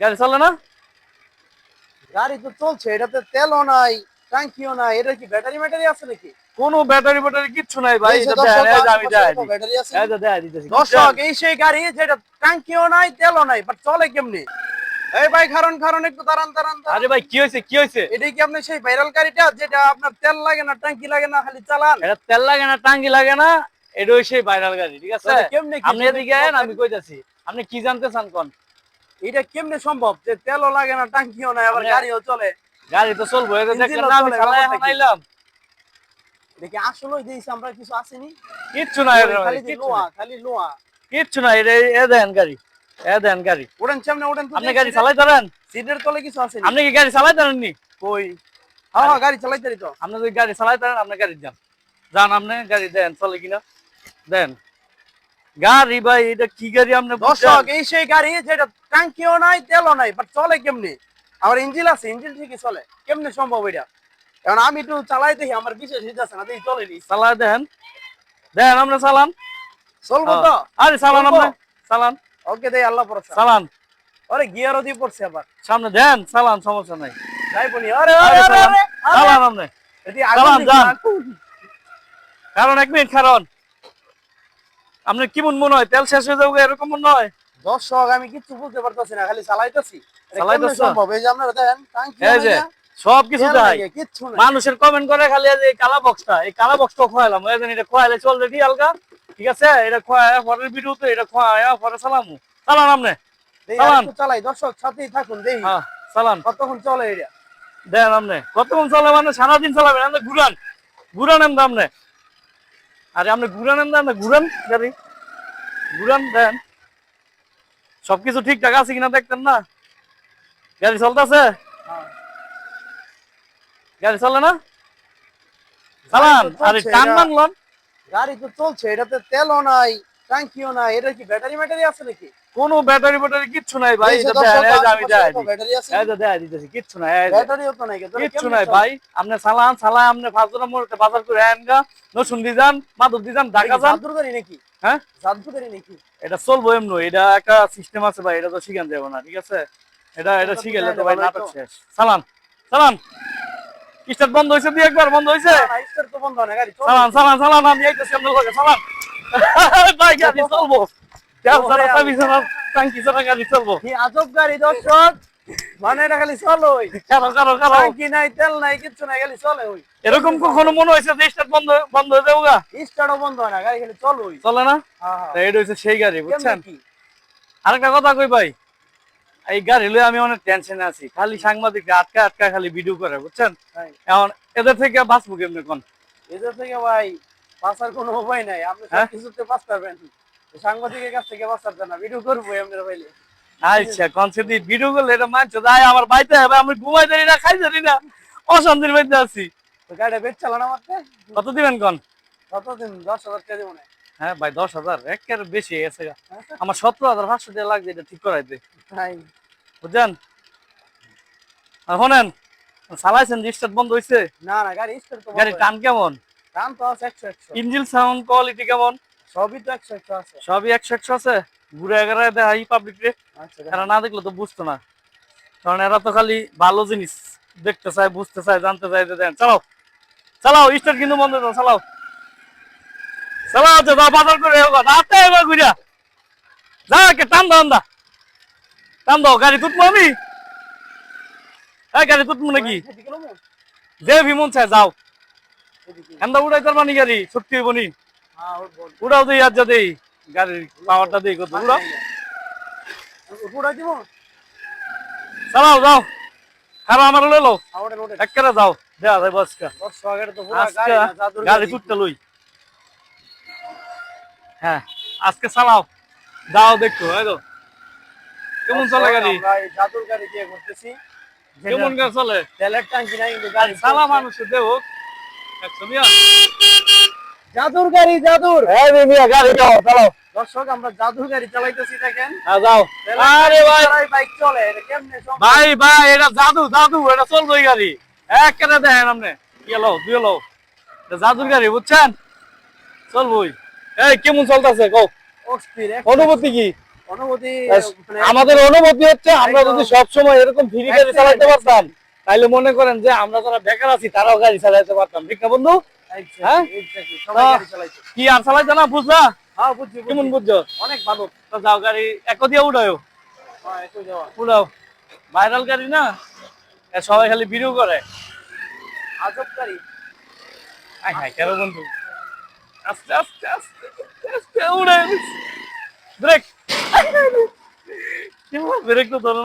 গাড়ি চলে না? গাড়ি তো চলছে, এটাতে তেলও নাই, ট্যাঙ্কিও নাই। এটা কি ব্যাটারি ম্যাটারি আছে নাকি? কোনো ব্যাটারি ব্যাটারি কিচ্ছু নাই ভাই। এই যে এটা দর্শক, দেখেন, এই যে আমি দেখাই দিই, ব্যাটারি আছে। এই যে দেখাই দিতেছি। দর্শক, এই সেই গাড়ি যেটা ট্যাঙ্কিও নাই, তেলও নাই, বাট চলে কেমনি? এই ভাই খারণ খারণ, একটু দাঁড়ান দাঁড়ান দাঁড়ান। আরে ভাই কি হয়েছে, কি হয়েছে? এটা কি আপনার সেই ভাইরাল গাড়িটা যেটা আপনার তেল লাগে না, ট্যাঙ্কি লাগে না, খালি চালান? এটা তেল লাগে না, টাঙ্গি লাগে না, এটা ওই সেই ভাইরাল গাড়ি, ঠিক আছে? তাহলে কেমনে কি? আপনি এদিকে আয়েন, আমি কইতাছি। আপনি কি জানতে চান কোন? এটা কেমনে সম্ভব যে তেলও লাগে না, ট্যাঙ্কিও নাই, আবার গাড়িও চলে? গাড়ি তো চলবো, এটা দেখেন ইঞ্জিনও না, আমি চলে, চালাই ব্যাপারটা কি? হানাইলাম। দেখি আসলে দিয়েছি আমরা, কিছু আসেনি। কিচ্ছু নাই, খালি লোহা, খালি লোহা। কিচ্ছু নাই। এটা এ দেন গাড়ি, এ দেন গাড়ি। ওড়েন সামনে, ওড়েন। আপনি গাড়ি চালাই ধরেন? সিটের তলে কিছু আসেনি। আপনি কি গাড়ি চালাই ধরেন নি? কই? হ্যাঁ হ্যাঁ, গাড়ি চালাইতে তো। আপনি যদি গাড়ি চালাই ধরেন, আপনি গাড়ি যান, যান আপনি গাড়ি দেন, চলে কিনা দেন গাড়ি। ভাই এটা কি গাড়ি আপনি? দর্শক, এই সেই গাড়ি যেটা ট্যাঙ্কিও নাই, তেলও নাই, বাট চলে কেমনি? আবার ইঞ্জিন আছে, ইঞ্জিন ঠিকই চলে। কেমনে সম্ভব এটা? কারণ আমি একটু চালাই দেখি, আমার বিশেষ হিট আছে না, দেখি চলেনি। চালাই দেন, দেন আপনি চালান। চলবো তো? আরে চালান, আপনি চালান। ওকে, দেই, আল্লাহ ভরসা। চালান, আরে গিয়ারও দিয়ে পড়ছে আবার। সামনে দেন, চালান, সমস্যা নাই। যাইবনি। আরে আরে আরে আরে চালান, আরে, চালান আপনি। এটি আগুন চালান, দিবি যান। না? কারণ 1 মিনিট, কারণ আপনি কি মনে হয় তেল শেষ হয়ে যাবে এরকম মনে হয়? দর্শক, আমি কিচ্ছু বলতে পারতেছি না, খালি চালাইতেছি। এটা কেমনে চালাইতেছ? সম্ভব? এই যে আপনারা দেখেন, ট্যাঙ্কিও এই নাই যে না, সবকিছু তেল দেয়। নাই, কিচ্ছু নাই। মানুষের কমেন্ট করে খালি এই কালা বক্সটা, এই কালা বক্সটা খোয়ালাম, এই এটা খোয়াইলে চলবে কি হালকা, ঠিক আছে? এটা খোয়ায় পরের ভিডিওতে, এটা খোয়ায় পরে চালামু। চালান আপনি, দেই, চালান। আরেকটু চালাই। দর্শক সাথেই থাকুন, দেই হ্যাঁ, চালান। কতক্ষণ চলে এটা। দেন আপনি কতক্ষণ চালাবেন? মানে সারাদিন চালাবেন? আপনি ঘুরান, ঘুরান এমন আপনি। আরে আপনি ঘুরান এমন, আপনি ঘুরান গাড়ি, ঘুরান দেন। সবকিছু ঠিকঠাক আছে কিনা দেখতেন না? গাড়ি চলতেছে? গাড়ি চলে না? চালান। আরে টান মানলাম। গাড়ি তো চলছে, এটাতে তেলও নাই, ট্যাঙ্কিও নাই। এটা কি ব্যাটারি ম্যাটারি আছে নাকি? কোনো ব্যাটারি ব্যাটারি কিচ্ছু নাই ভাই। এই যে এটা দর্শক, দেখেন, এই যে আমি দেখাই দিই, ব্যাটারি আছে? এই যে দেখাই দিতেছি, কিচ্ছু নাই। এই যে ব্যাটারিও তো নাই, তাহলে কিচ্ছু কেমনে নাই চলে? ভাই। আপনি চালান, চালান আপনি ফাজলা মোড়তে বাজার করে আনগা, নসুন দি যান, মাধব দি যান, ঢাকা যান। জাদুর গাড়ি নাকি? হ্যাঁ, জাদুর গাড়ি নাকি? এটা চলবো এমনি। এটা একটা সিস্টেম আছে ভাই, এটা তো শিখান যাবে না, ঠিক আছে? এটা শিখাইলে তো ভাই নাটক শেষ। চালান, চালান। স্টার্ট বন্ধ হয়েছে? দুই একবার বন্ধ হয়েছে? না, স্টার তো বন্ধ হয় না, গাড়ি চলে। চালান, চালান, চালান। আমি এইতেছি আপনার লগে, চালান। ভাই গাড়ি চলবো, তেল ছাড়া চাবি ছাড়া ট্যাঙ্কি ছাড়া গাড়ি চলবো। কি আজব গাড়ি দর্শক! মানে এটা খালি চলো, কারো কারো কারো ট্যাঙ্কি নাই, তেল নাই, কিচ্ছু নাই, খালি চলে। ওই এরকম কখনো মনে হয়েছে যে স্টার্ট বন্ধ বন্ধ হয়ে যাবো গা? স্টারও বন্ধ হয় না, গাড়ি খালি চলো। চলে না? হ্যাঁ, তা এটা হচ্ছে সেই গাড়ি, কেমনে বুঝছেন? কি? আরেকটা কথা কই ভাই, এই গাড়ি লয়ে আমি অনেক টেনশনে আছি। খালি সাংবাদিকরা আটকা আটকা খালি ভিডিও করে, বুঝছেন? তাই? এখন এদের থেকে বাঁচবো কেমনে কোন? এদের থেকে ভাই বাঁচার কোনো উপায় নাই। আপনি সব হ্যাঁ? কিছুতে বাঁচতে পারবেন, সাংবাদিকের কাছ থেকে বাঁচতে পারবেন না। ভিডিও করবো আপনারা পাইলে। আচ্ছা, কনসেপ্ট ভিডিও করলে এটা মানছো তাই? আমার বাইতে হবে, আমি ঘুমাই দেরি না, খাই দেরি না, অশান্তির মধ্যে আছি। তো গাড়িটা বেচ চালানো মারতে কত দিবেন কোন? কতদিন? 10,000 টাকা দেবো না? হ্যাঁ ভাই, 10,000 একের বেশি হয়ে গেছে গা। আমার 17,500 টাকা লাগবে এটা ঠিক করাইতে, তাই? বুঝছেন? আর শোনেন, চালাইছেন, স্টার্ট বন্ধ হয়েছে? না না, গাড়ি স্টার তো গাড়ি টান কেমন? দাম তো আছে 100-100। ইঞ্জিন সাউন্ড কোয়ালিটি কেমন? সবই তো 100-100 আছে। সবই 100-100 আছে? ঘুরে এগারায় দেখাই পাবলিক রে, আচ্ছা, এরা না দেখলে তো বুঝতো না। কারণ এরা তো খালি ভালো জিনিস দেখতে চায়, বুঝতে চায়, জানতে চায়। যে দেন, চালাও চালাও, স্টার্ট কিন্তু বন্ধ দাও, চালাও চালাও। তো দাও বাজার করে রাতে এবার ঘুরিয়া যা, কে টান দাও, টান দাও। গাড়ি তুটবো আমি? হ্যাঁ, গাড়ি তুটবো নাকি? যে ভিমন চায় যাও, এমদা উড়াই তার মানে গাড়ি সত্যি হইব নি? উড়াও দিই, আর যা দেই গাড়ির পাওয়ারটা দিই কত উড়াও। চালাও যাও, খারাপ আমার লই লো একেবারে যাও, দেওয়া যায় বসকা গাড়ি তুটতে লই। হ্যাঁ, আজকে চালাও, যাও দেখো। এই তো কেমন চলে গাড়ি, জাদুর গাড়ি দিয়ে ঘুরতেছি। কেমন গাড়ি চলে? তেলের ট্যাঙ্কি নাই, কিন্তু গাড়ি চালা চলছে। মানুষ দেহ একশো মিয়া। জাদুর গাড়ি, জাদুর। হ্যাঁ মিয়া, গাড়ি যাও, চালাও। দর্শক, আমরা জাদুর গাড়ি চালাইতেছি, দেখেন। হ্যাঁ যাও। আরে ভাই, বাইক চলে, এটা কেমনে সম্ভব? ভাই ভাই, এটা জাদু, জাদু, এটা চলবে এই গাড়ি একেবারে। দেখেন আপনি, এলো দুই এলো, এটা জাদুর গাড়ি, বুঝছেন? চলবই। এই কেমন চলতেছে কও, অস্থির, অনুভূতি কি? অনুভূতি মানে আমাদের অনুমতি হচ্ছে আমরা যদি সবসময় এরকম ফ্রি গাড়ি চালাতে পারতাম তাহলে মনে করেন যে আমরা যারা বেকার আছি তারাও গাড়ি চালাতে পারতাম, ঠিক না বন্ধু? হ্যাঁ? সবাই গাড়ি চালাইতো। কি আর চালাইতো না, বুঝলা? হ্যাঁ বুঝছি কেমন বুঝছি। বুঝছো? অনেক ভালো। তো যাও গাড়ি এক দিয়ে উড়াও, হ্যাঁ একটু যাওয়া উড়াও, ভাইরাল গাড়ি না, এ সবাই খালি ভিডিও করে। আজব গাড়ি। আয় হায় কেন বন্ধু, আস্তে আস্তে আস্তে আস্তে উড়ে ব্রেক, ব্রেক তো ধরো।